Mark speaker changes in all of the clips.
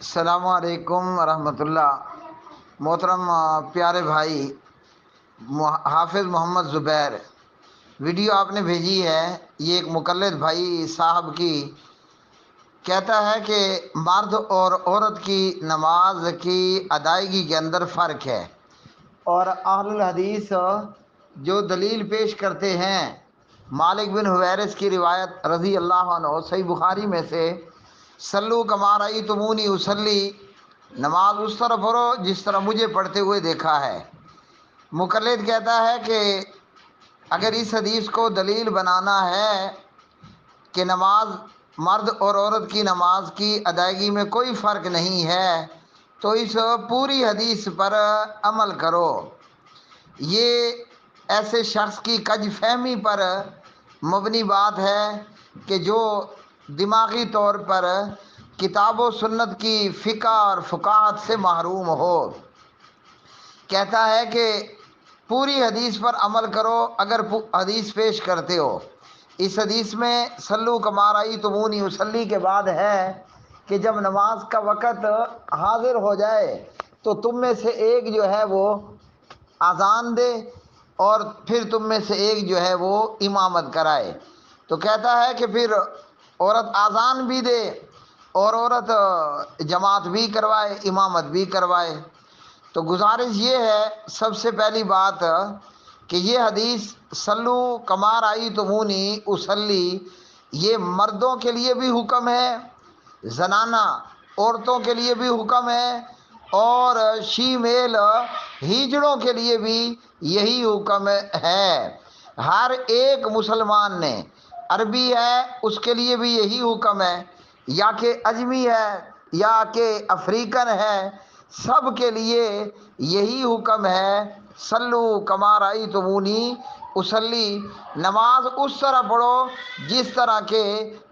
Speaker 1: السلام علیکم ورحمۃ اللہ۔ محترم پیارے بھائی حافظ محمد زبیر، ویڈیو آپ نے بھیجی ہے، یہ ایک مقلد بھائی صاحب کی کہتا ہے کہ مرد اور عورت کی نماز کی ادائیگی کے اندر فرق ہے، اور اہل الحدیث جو دلیل پیش کرتے ہیں مالک بن حویرث کی روایت رضی اللہ عنہ صحیح بخاری میں سے، سلو کما رأیتمونی اصلی، نماز اس طرح پڑھو جس طرح مجھے پڑھتے ہوئے دیکھا ہے۔ مقلد کہتا ہے کہ اگر اس حدیث کو دلیل بنانا ہے کہ نماز مرد اور عورت کی نماز کی ادائیگی میں کوئی فرق نہیں ہے تو اس پوری حدیث پر عمل کرو۔ یہ ایسے شخص کی کج فہمی پر مبنی بات ہے کہ جو دماغی طور پر کتاب و سنت کی فقہ اور فقاہت سے محروم ہو۔ کہتا ہے کہ پوری حدیث پر عمل کرو اگر حدیث پیش کرتے ہو۔ اس حدیث میں سلو کما رأیتمونی اصلی کے بعد ہے کہ جب نماز کا وقت حاضر ہو جائے تو تم میں سے ایک جو ہے وہ اذان دے اور پھر تم میں سے ایک جو ہے وہ امامت کرائے۔ تو کہتا ہے کہ پھر عورت اذان بھی دے اور عورت جماعت بھی کروائے، امامت بھی کروائے۔ تو گزارش یہ ہے سب سے پہلی بات کہ یہ حدیث سلو کما رأیتمونی اصلی یہ مردوں کے لیے بھی حکم ہے، زنانہ عورتوں کے لیے بھی حکم ہے، اور شیمیل ہیجڑوں کے لیے بھی یہی حکم ہے۔ ہر ایک مسلمان نے، عربی ہے اس کے لیے بھی یہی حکم ہے، یا کہ اجمی ہے یا کہ افریقن ہے، سب کے لیے یہی حکم ہے۔ سلو کما رأیتمونی اصلی، نماز اس طرح پڑھو جس طرح کہ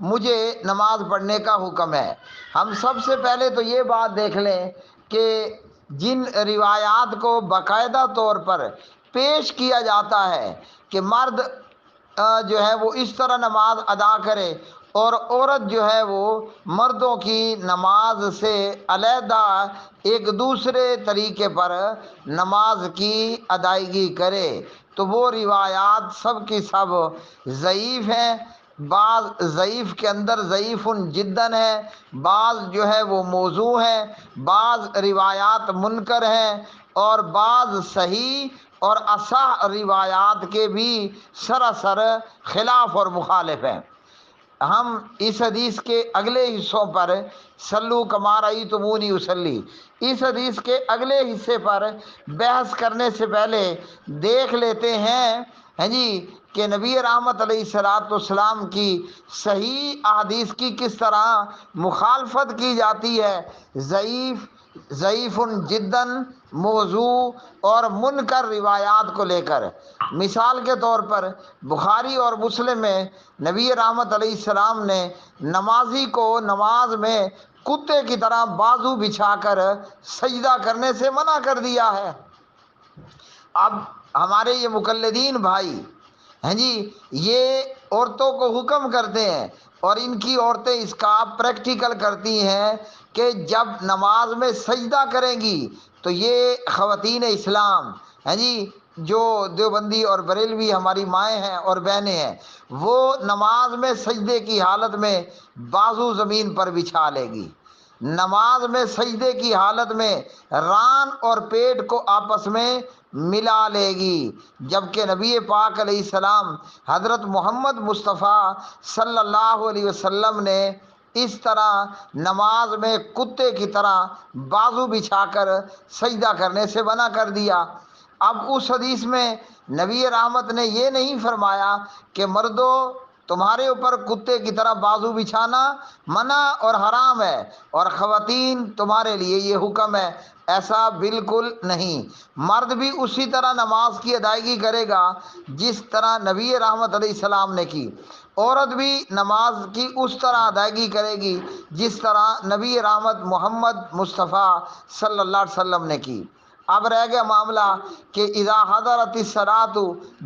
Speaker 1: مجھے نماز پڑھنے کا حکم ہے۔ ہم سب سے پہلے تو یہ بات دیکھ لیں کہ جن روایات کو باقاعدہ طور پر پیش کیا جاتا ہے کہ مرد جو ہے وہ اس طرح نماز ادا کرے اور عورت جو ہے وہ مردوں کی نماز سے علیحدہ ایک دوسرے طریقے پر نماز کی ادائیگی کرے، تو وہ روایات سب کی سب ضعیف ہیں۔ بعض ضعیف کے اندر ضعیف جداً ہے، بعض جو ہے وہ موضوع ہیں، بعض روایات منکر ہیں، اور بعض صحیح اور اصح روایات کے بھی سراسر خلاف اور مخالف ہیں۔ ہم اس حدیث کے اگلے حصوں پر سلو کما رأیتمونی اصلی، اس حدیث کے اگلے حصے پر بحث کرنے سے پہلے دیکھ لیتے ہیں جی کہ نبی رحمت علیہ الصلوۃ والسلام کی صحیح احادیث کی کس طرح مخالفت کی جاتی ہے ضعیف جداً، موضوع اور منکر روایات کو لے کر۔ مثال کے طور پر بخاری اور مسلم میں نبی رحمت علیہ السلام نے نمازی کو نماز میں کتے کی طرح بازو بچھا کر سجدہ کرنے سے منع کر دیا ہے۔ اب ہمارے یہ مقلدین بھائی ہیں جی، یہ عورتوں کو حکم کرتے ہیں اور ان کی عورتیں اس کا پریکٹیکل کرتی ہیں کہ جب نماز میں سجدہ کریں گی تو یہ خواتین اسلام ہیں جی، جو دیوبندی اور بریلوی ہماری مائیں ہیں اور بہنیں ہیں، وہ نماز میں سجدے کی حالت میں بازو زمین پر بچھا لے گی، نماز میں سجدے کی حالت میں ران اور پیٹ کو آپس میں ملا لے گی، جبکہ نبی پاک علیہ السلام حضرت محمد مصطفیٰ صلی اللہ علیہ وسلم نے اس طرح نماز میں کتے کی طرح بازو بچھا کر سجدہ کرنے سے منع کر دیا۔ اب اس حدیث میں نبی رحمت نے یہ نہیں فرمایا کہ مردو تمہارے اوپر کتے کی طرح بازو بچھانا منع اور حرام ہے اور خواتین تمہارے لیے یہ حکم ہے، ایسا بالکل نہیں۔ مرد بھی اسی طرح نماز کی ادائیگی کرے گا جس طرح نبی رحمت علیہ السلام نے کی، عورت بھی نماز کی اس طرح ادائیگی کرے گی جس طرح نبی رحمت محمد مصطفیٰ صلی اللہ علیہ وسلم نے کی۔ اب رہ گیا معاملہ کہ اذا حضرت الصلاۃ،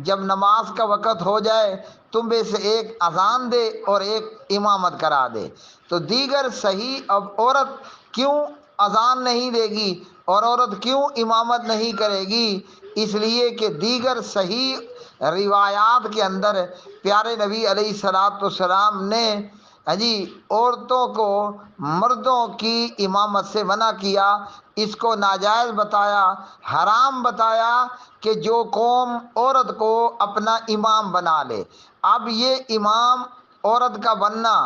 Speaker 1: جب نماز کا وقت ہو جائے تم میں سے ایک اذان دے اور ایک امامت کرا دے۔ تو دیگر صحیح، اب عورت کیوں اذان نہیں دے گی اور عورت کیوں امامت نہیں کرے گی؟ اس لیے کہ دیگر صحیح روایات کے اندر پیارے نبی علیہ الصلوۃ والسلام نے عورتوں کو مردوں کی امامت سے منع کیا، اس کو ناجائز بتایا، حرام بتایا کہ جو قوم عورت کو اپنا امام بنا لے، اب یہ امام عورت کا بننا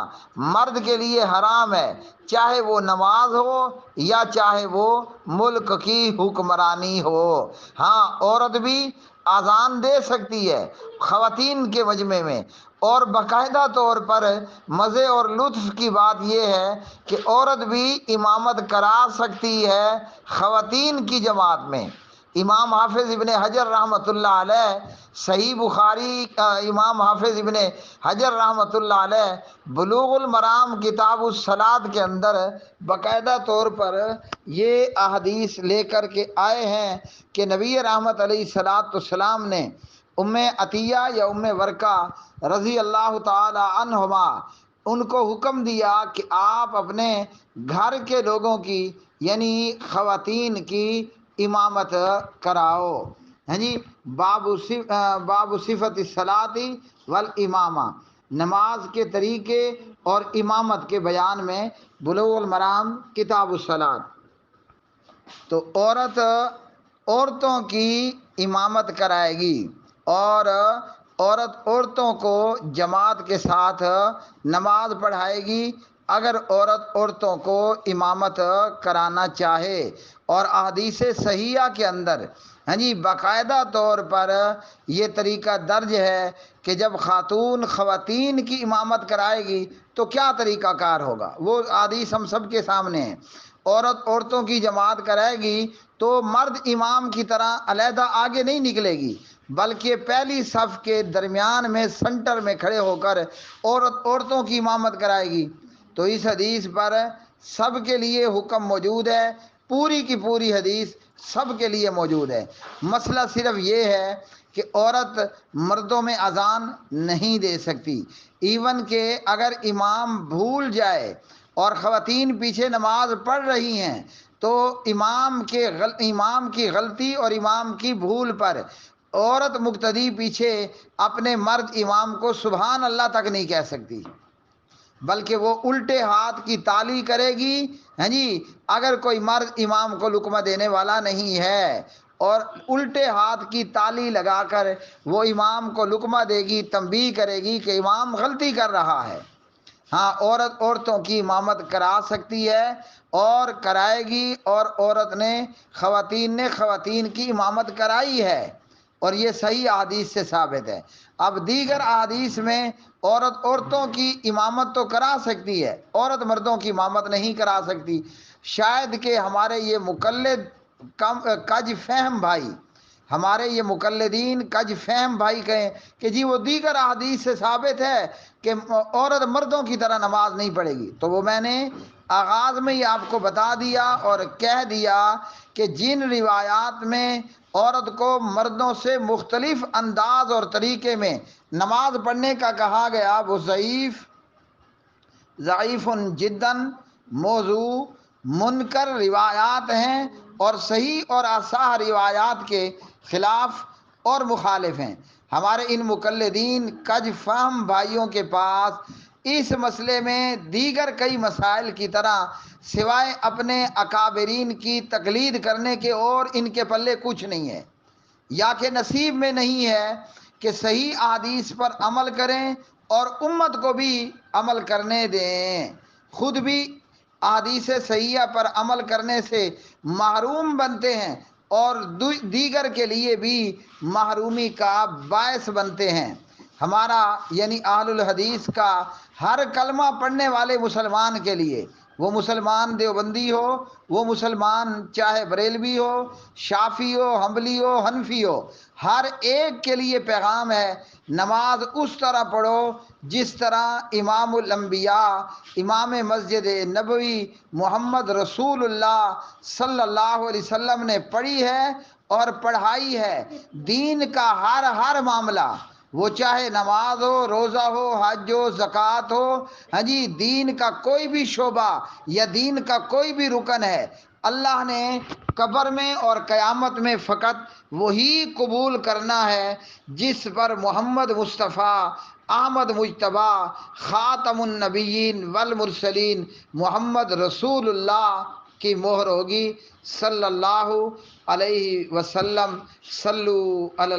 Speaker 1: مرد کے لیے حرام ہے، چاہے وہ نماز ہو یا چاہے وہ ملک کی حکمرانی ہو۔ ہاں، عورت بھی اذان دے سکتی ہے خواتین کے مجمع میں، اور باقاعدہ طور پر مزے اور لطف کی بات یہ ہے کہ عورت بھی امامت کرا سکتی ہے خواتین کی جماعت میں۔ امام حافظ ابن حجر رحمۃ اللہ علیہ صحیح بخاری، امام حافظ ابن حجر رحمۃ اللہ علیہ بلوغ المرام کتاب الصلاۃ کے اندر باقاعدہ طور پر یہ احادیث لے کر کے آئے ہیں کہ نبی رحمت علیہ الصلوۃ والسلام نے ام عطیہ یا ام ورقہ رضی اللہ تعالی عنہما ان کو حکم دیا کہ آپ اپنے گھر کے لوگوں کی یعنی خواتین کی امامت کراؤ۔ باب صفت الصلاۃ والامامہ، نماز کے طریقے اور امامت کے بیان میں بلوغ المرام کتاب الصلاۃ۔ تو عورتوں کی امامت کرائے گی، اور عورتوں کو جماعت کے ساتھ نماز پڑھائے گی اگر عورتوں کو امامت کرانا چاہے۔ اور احادیث صحیحہ کے اندر باقاعدہ طور پر یہ طریقہ درج ہے کہ جب خواتین کی امامت کرائے گی تو کیا طریقہ کار ہوگا، وہ احادیث ہم سب کے سامنے ہیں۔ عورتوں کی جماعت کرائے گی تو مرد امام کی طرح علیحدہ آگے نہیں نکلے گی، بلکہ پہلی صف کے درمیان میں سنٹر میں کھڑے ہو کر عورتوں کی امامت کرائے گی۔ تو اس حدیث پر سب کے لیے حکم موجود ہے، پوری کی پوری حدیث سب کے لیے موجود ہے۔ مسئلہ صرف یہ ہے کہ عورت مردوں میں اذان نہیں دے سکتی، ایون کہ اگر امام بھول جائے اور خواتین پیچھے نماز پڑھ رہی ہیں تو امام کی غلطی اور امام کی بھول پر عورت مقتدی پیچھے اپنے مرد امام کو سبحان اللہ تک نہیں کہہ سکتی، بلکہ وہ الٹے ہاتھ کی تالی کرے گی۔ اگر کوئی مرد امام کو لقمہ دینے والا نہیں ہے اور الٹے ہاتھ کی تالی لگا کر وہ امام کو لقمہ دے گی، تنبیہ کرے گی کہ امام غلطی کر رہا ہے۔ ہاں، عورتوں کی امامت کرا سکتی ہے اور کرائے گی، اور خواتین نے خواتین کی امامت کرائی ہے، اور یہ صحیح احادیث سے ثابت ہے۔ اب دیگر احادیث میں عورتوں کی امامت تو کرا سکتی ہے، عورت مردوں کی امامت نہیں کرا سکتی۔ شاید کہ ہمارے یہ مقلد کج فہم بھائی، ہمارے یہ مقلدین کج فہم بھائی کہیں کہ جی وہ دیگر احادیث سے ثابت ہے کہ عورت مردوں کی طرح نماز نہیں پڑھے گی، تو وہ میں نے آغاز میں ہی آپ کو بتا دیا اور کہہ دیا کہ جن روایات میں عورت کو مردوں سے مختلف انداز اور طریقے میں نماز پڑھنے کا کہا گیا وہ ضعیف جداً، موضوع، منکر روایات ہیں، اور صحیح اور اصح روایات کے خلاف اور مخالف ہیں۔ ہمارے ان مقلدین کج فہم بھائیوں کے پاس اس مسئلے میں دیگر کئی مسائل کی طرح سوائے اپنے اکابرین کی تقلید کرنے کے اور ان کے پلے کچھ نہیں ہے، یا کہ نصیب میں نہیں ہے کہ صحیح احادیث پر عمل کریں اور امت کو بھی عمل کرنے دیں، خود بھی احادیث صحیحہ پر عمل کرنے سے محروم بنتے ہیں اور دیگر کے لیے بھی محرومی کا باعث بنتے ہیں۔ ہمارا یعنی اہل الحدیث کا ہر کلمہ پڑھنے والے مسلمان کے لیے، وہ مسلمان دیوبندی ہو، وہ مسلمان چاہے بریلوی ہو، شافعی ہو، حنبلی ہو، حنفی ہو، ہر ایک کے لیے پیغام ہے، نماز اس طرح پڑھو جس طرح امام الانبیاء، امام مسجد نبوی محمد رسول اللہ صلی اللہ علیہ وسلم نے پڑھی ہے اور پڑھائی ہے۔ دین کا ہر معاملہ وہ چاہے نماز ہو، روزہ ہو، حج ہو، زکوٰۃ ہو، ہاں جی، دین کا کوئی بھی شعبہ یا دین کا کوئی بھی رکن ہے، اللہ نے قبر میں اور قیامت میں فقط وہی قبول کرنا ہے جس پر محمد مصطفیٰ احمد مجتبیٰ خاتم النبیین والمرسلین محمد رسول اللہ کی مہر ہوگی، صلی اللہ علیہ وسلم۔ صلو علی